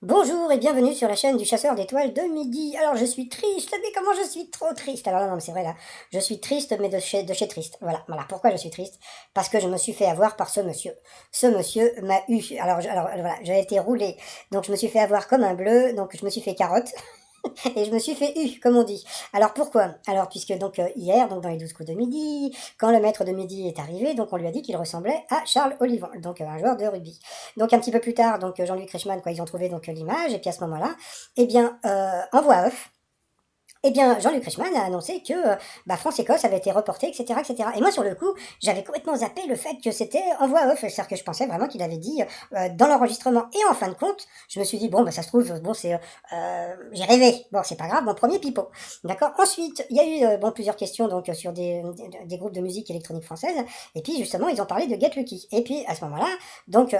Bonjour et bienvenue sur la chaîne du chasseur d'étoiles de midi. Alors je suis triste, mais comment je suis trop triste. Alors non, mais c'est vrai là, je suis triste mais de chez triste. Voilà, pourquoi je suis triste? Parce que je me suis fait avoir par ce monsieur. Ce monsieur m'a eu. Alors voilà, j'ai été roulé, donc je me suis fait avoir comme un bleu, donc je me suis fait carotte. Et je me suis fait eu, comme on dit. Alors pourquoi? Alors puisque donc hier, donc dans les 12 coups de midi, quand le maître de midi est arrivé, donc on lui a dit qu'il ressemblait à Charles Olivon, donc un joueur de rugby. Donc un petit peu plus tard, donc Jean-Luc Reichmann, quoi, ils ont trouvé donc l'image, et puis à ce moment-là, eh bien, en voix off, eh bien, Jean-Luc Reichmann a annoncé que bah, France-Écosse avait été reporté, etc., etc. Et moi, sur le coup, j'avais complètement zappé le fait que c'était en voix off. C'est-à-dire que je pensais vraiment qu'il avait dit dans l'enregistrement. Et en fin de compte, je me suis dit, bon, bah, ça se trouve, bon, c'est, j'ai rêvé. Bon, c'est pas grave, mon premier pipeau. D'accord. Ensuite, il y a eu bon, plusieurs questions donc, sur des groupes de musique électronique française. Et puis, justement, ils ont parlé de Get Lucky. Et puis, à ce moment-là, donc,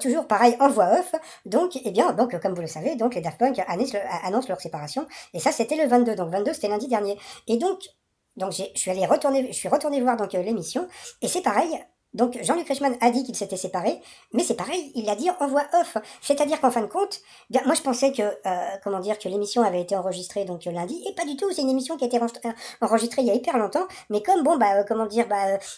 toujours pareil, en voix off. Donc, eh bien, donc, comme vous le savez, donc, les Daft Punk annoncent leur séparation. Et ça, c'était le 22. Donc 22, c'était lundi dernier. Et donc je suis retourné voir donc l'émission. Et c'est pareil. Donc Jean-Luc Reichmann a dit qu'ils s'étaient séparés, mais c'est pareil, il l'a dit en voix off. C'est-à-dire qu'en fin de compte, bien, moi je pensais que comment dire que l'émission avait été enregistrée donc lundi, et pas du tout. C'est une émission qui a été enregistrée il y a hyper longtemps. Mais comme bon bah comment dire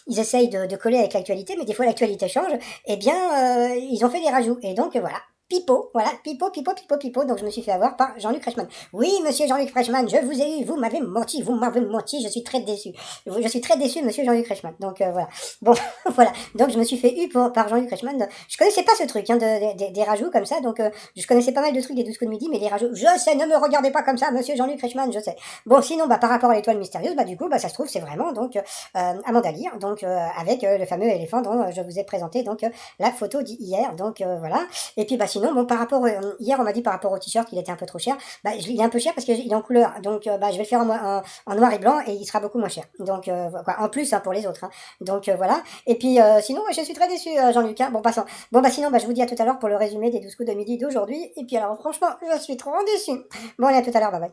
ils essayent de coller avec l'actualité, mais des fois l'actualité change. Eh bien ils ont fait des rajouts. Et donc voilà. Pipo, voilà, pipo, pipo, pipo, pipo. Donc je me suis fait avoir par Jean-Luc Reichmann. Oui, monsieur Jean-Luc Reichmann, je vous ai eu, vous m'avez menti, je suis très déçu. Je suis très déçu, monsieur Jean-Luc Reichmann. Donc voilà. Bon, voilà. Donc je me suis fait eu par Jean-Luc Reichmann. Je connaissais pas ce truc, hein, des rajouts comme ça. Donc je connaissais pas mal de trucs des 12 coups de midi, mais les rajouts, je sais, ne me regardez pas comme ça, monsieur Jean-Luc Reichmann, je sais. Bon, sinon, bah, par rapport à l'étoile mystérieuse, bah, du coup, bah, ça se trouve, c'est vraiment donc Amanda Lear, donc avec le fameux éléphant dont je vous ai présenté donc la photo d'hier. Donc voilà. Et puis bah sinon, bon, par rapport hier, on m'a dit par rapport au t-shirt qu'il était un peu trop cher. Bah, il est un peu cher parce qu'il est en couleur. Donc bah, je vais le faire en noir et blanc et il sera beaucoup moins cher. Donc quoi, en plus hein, pour les autres. Hein. Donc voilà. Et puis sinon, ouais, je suis très déçu, Jean-Luc. Hein. Bon, passons. Bon, bah sinon, bah, je vous dis à tout à l'heure pour le résumé des 12 coups de midi d'aujourd'hui. Et puis alors, franchement, je suis trop déçu. Bon, allez, à tout à l'heure. Bye bye.